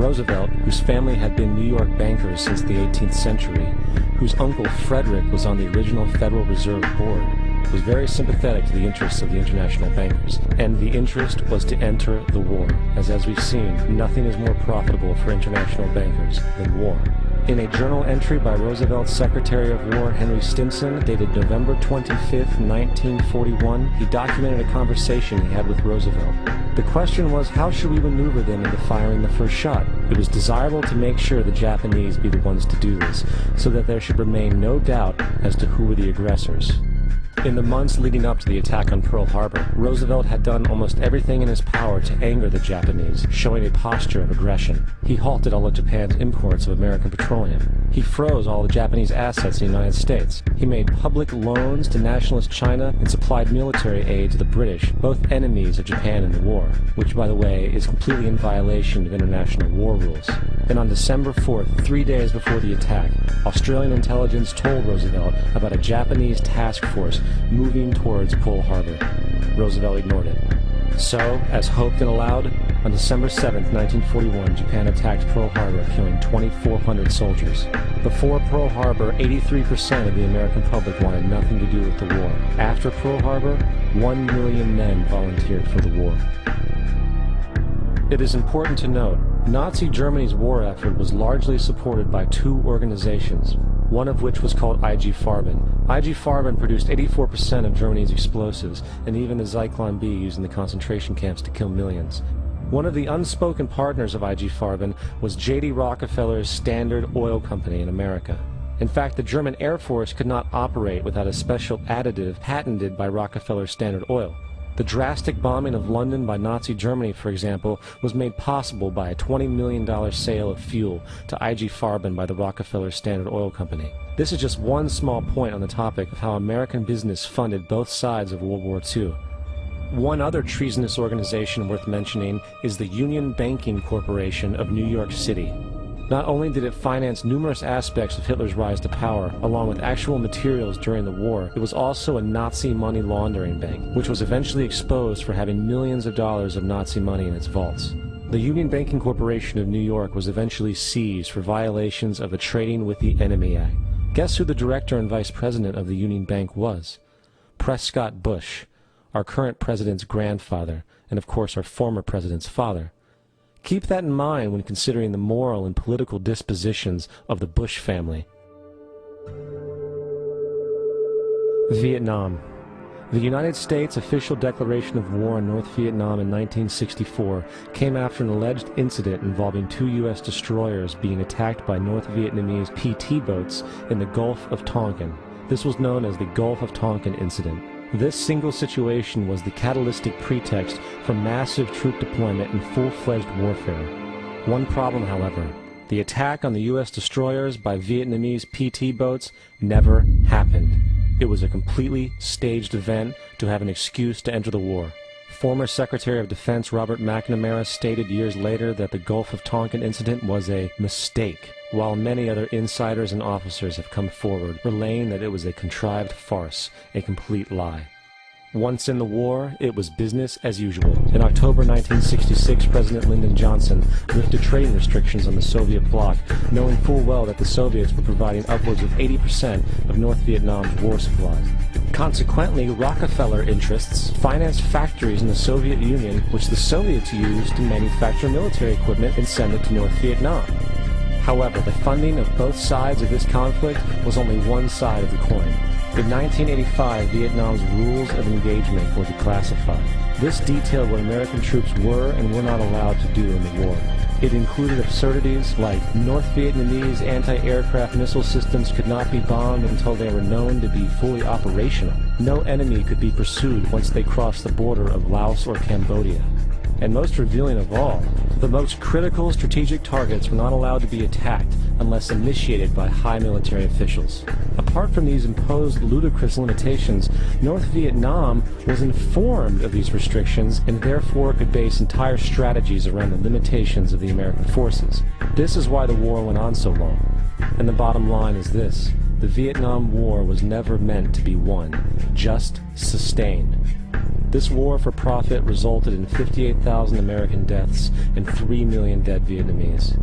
Roosevelt, whose family had been New York bankers since the 18th century, whose uncle Frederick was on the original Federal Reserve Board, was very sympathetic to the interests of the international bankers, and the interest was to enter the war, as we've seen, nothing is more profitable for international bankers than war. In a journal entry by Roosevelt's Secretary of War Henry Stimson, dated November 25, 1941, he documented a conversation he had with Roosevelt. The question was, how should we maneuver them into firing the first shot? It was desirable to make sure the Japanese be the ones to do this, so that there should remain no doubt as to who were the aggressors. In the months leading up to the attack on Pearl Harbor, Roosevelt had done almost everything in his power to anger the Japanese, showing a posture of aggression. He halted all of Japan's imports of American petroleum. He froze all the Japanese assets in the United States. He made public loans to nationalist China and supplied military aid to the British, both enemies of Japan in the war, which, by the way, is completely in violation of international war rules. And on December 4th, 3 days before the attack, Australian intelligence told Roosevelt about a Japanese task force moving towards Pearl Harbor. Roosevelt ignored it. So, as hoped and allowed, on December 7, 1941, Japan attacked Pearl Harbor, killing 2,400 soldiers. Before Pearl Harbor, 83% of the American public wanted nothing to do with the war. After Pearl Harbor, 1 million men volunteered for the war. It is important to note, Nazi Germany's war effort was largely supported by two organizations, one of which was called IG Farben. IG Farben produced 84% of Germany's explosives, and even the Zyklon B used in the concentration camps to kill millions. One of the unspoken partners of IG Farben was J.D. Rockefeller's Standard Oil Company in America. In fact, the German Air Force could not operate without a special additive patented by Rockefeller's Standard Oil. The drastic bombing of London by Nazi Germany, for example, was made possible by a $20 million sale of fuel to IG Farben by the Rockefeller Standard Oil Company. This is just one small point on the topic of how American business funded both sides of World War II. One other treasonous organization worth mentioning is the Union Banking Corporation of New York City. Not only did it finance numerous aspects of Hitler's rise to power, along with actual materials during the war, it was also a Nazi money laundering bank, which was eventually exposed for having millions of dollars of Nazi money in its vaults. The Union Banking Corporation of New York was eventually seized for violations of the Trading with the Enemy Act. Guess who the director and vice president of the Union Bank was? Prescott Bush, our current president's grandfather, and of course our former president's father. Keep that in mind when considering the moral and political dispositions of the Bush family. Vietnam. The United States' official declaration of war on North Vietnam in 1964 came after an alleged incident involving two U.S. destroyers being attacked by North Vietnamese PT boats in the Gulf of Tonkin. This was known as the Gulf of Tonkin Incident. This single situation was the catalytic pretext for massive troop deployment and full-fledged warfare. One problem, however, the attack on the U.S. destroyers by Vietnamese PT boats never happened. It was a completely staged event to have an excuse to enter the war. Former Secretary of Defense Robert McNamara stated years later that the Gulf of Tonkin incident was a mistake, while many other insiders and officers have come forward, relaying that it was a contrived farce, a complete lie. Once in the war, it was business as usual. In October 1966, President Lyndon Johnson lifted trade restrictions on the Soviet bloc, knowing full well that the Soviets were providing upwards of 80% of North Vietnam's war supplies. Consequently, Rockefeller interests financed factories in the Soviet Union, which the Soviets used to manufacture military equipment and send it to North Vietnam. However, the funding of both sides of this conflict was only one side of the coin. In 1985, Vietnam's rules of engagement were declassified. This detailed what American troops were and were not allowed to do in the war. It included absurdities like North Vietnamese anti-aircraft missile systems could not be bombed until they were known to be fully operational. No enemy could be pursued once they crossed the border of Laos or Cambodia. And most revealing of all, the most critical strategic targets were not allowed to be attacked unless initiated by high military officials. Apart from these imposed ludicrous limitations, North Vietnam was informed of these restrictions and therefore could base entire strategies around the limitations of the American forces. This is why the war went on so long. And the bottom line is this: the Vietnam War was never meant to be won, just sustained. This war for profit resulted in 58,000 American deaths and 3 million dead Vietnamese.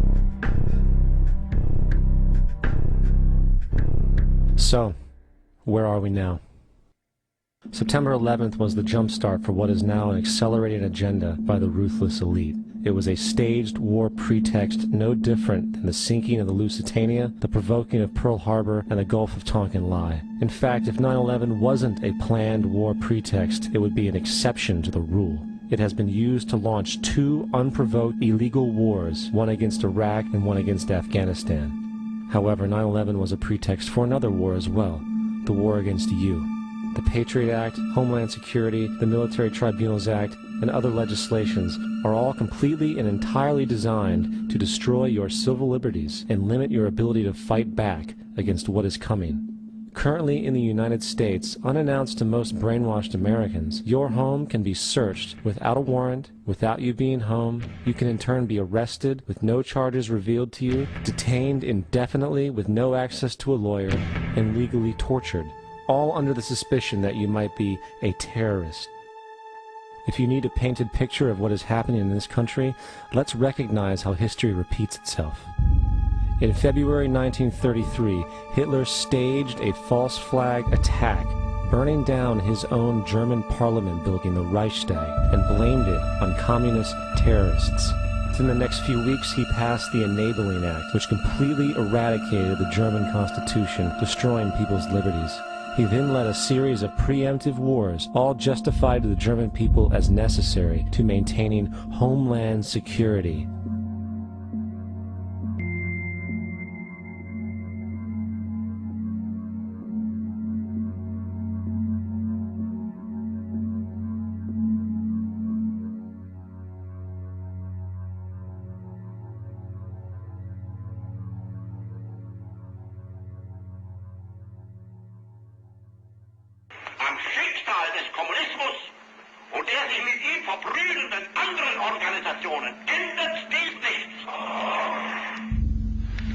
So, where are we now? September 11th was the jumpstart for what is now an accelerated agenda by the ruthless elite. It was a staged war pretext no different than the sinking of the Lusitania, the provoking of Pearl Harbor, and the Gulf of Tonkin lie. In fact, if 9/11 wasn't a planned war pretext, it would be an exception to the rule. It has been used to launch 2 unprovoked illegal wars, one against Iraq and one against Afghanistan. However, 9/11 was a pretext for another war as well, the war against you. The Patriot Act, Homeland Security, the Military Tribunals Act, and other legislations are all completely and entirely designed to destroy your civil liberties and limit your ability to fight back against what is coming. Currently in the United States, unannounced to most brainwashed Americans, your home can be searched without a warrant, without you being home. You can in turn be arrested with no charges revealed to you, detained indefinitely with no access to a lawyer, and legally tortured, all under the suspicion that you might be a terrorist. If you need a painted picture of what is happening in this country, let's recognize how history repeats itself. In February 1933, Hitler staged a false flag attack, burning down his own German parliament building, the Reichstag, and blamed it on communist terrorists. Within the next few weeks, he passed the Enabling Act, which completely eradicated the German Constitution, destroying people's liberties. He then led a series of preemptive wars, all justified to the German people as necessary to maintaining homeland security. Am Schicksal des Kommunismus und der sich mit ihm verbrüdernden anderen Organisationen ändert dies nichts.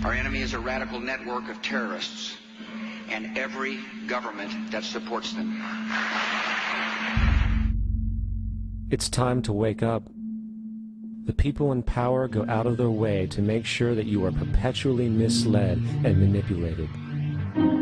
Our enemy is a radical network of terrorists and every government that supports them. It's time to wake up. The people in power go out of their way to make sure that you are perpetually misled and manipulated.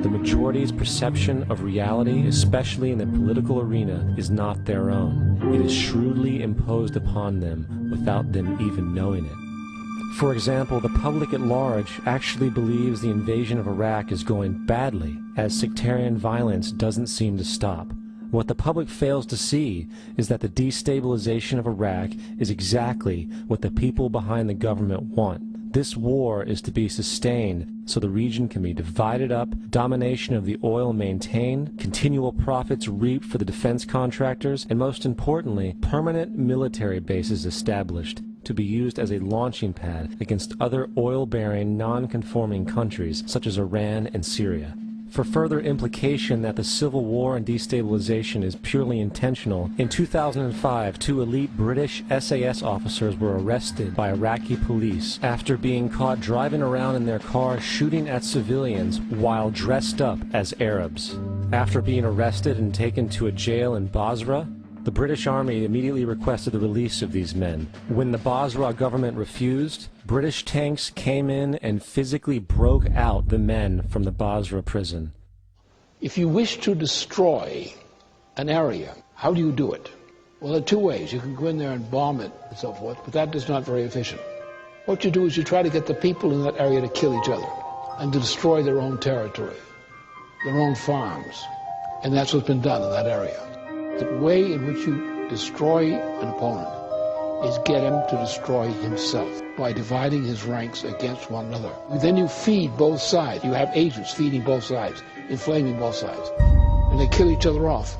The majority's perception of reality, especially in the political arena, is not their own. It is shrewdly imposed upon them without them even knowing it. For example, the public at large actually believes the invasion of Iraq is going badly, as sectarian violence doesn't seem to stop. What the public fails to see is that the destabilization of Iraq is exactly what the people behind the government want. This war is to be sustained so the region can be divided up, domination of the oil maintained, continual profits reaped for the defense contractors, and most importantly, permanent military bases established to be used as a launching pad against other oil-bearing, non-conforming countries such as Iran and Syria. For further implication that the civil war and destabilization is purely intentional, in 2005, 2 elite British SAS officers were arrested by Iraqi police after being caught driving around in their car shooting at civilians while dressed up as Arabs. After being arrested and taken to a jail in Basra, the British Army immediately requested the release of these men. When the Basra government refused, British tanks came in and physically broke out the men from the Basra prison. If you wish to destroy an area, how do you do it? Well, there are 2 ways. You can go in there and bomb it and so forth, but that is not very efficient. What you do is you try to get the people in that area to kill each other and to destroy their own territory, their own farms. And that's what's been done in that area. The way in which you destroy an opponent is get him to destroy himself by dividing his ranks against one another. Then you feed both sides. You have agents feeding both sides, inflaming both sides. And they kill each other off.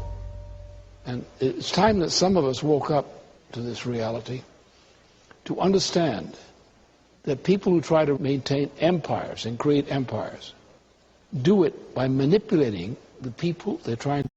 And it's time that some of us woke up to this reality, to understand that people who try to maintain empires and create empires do it by manipulating the people they're trying to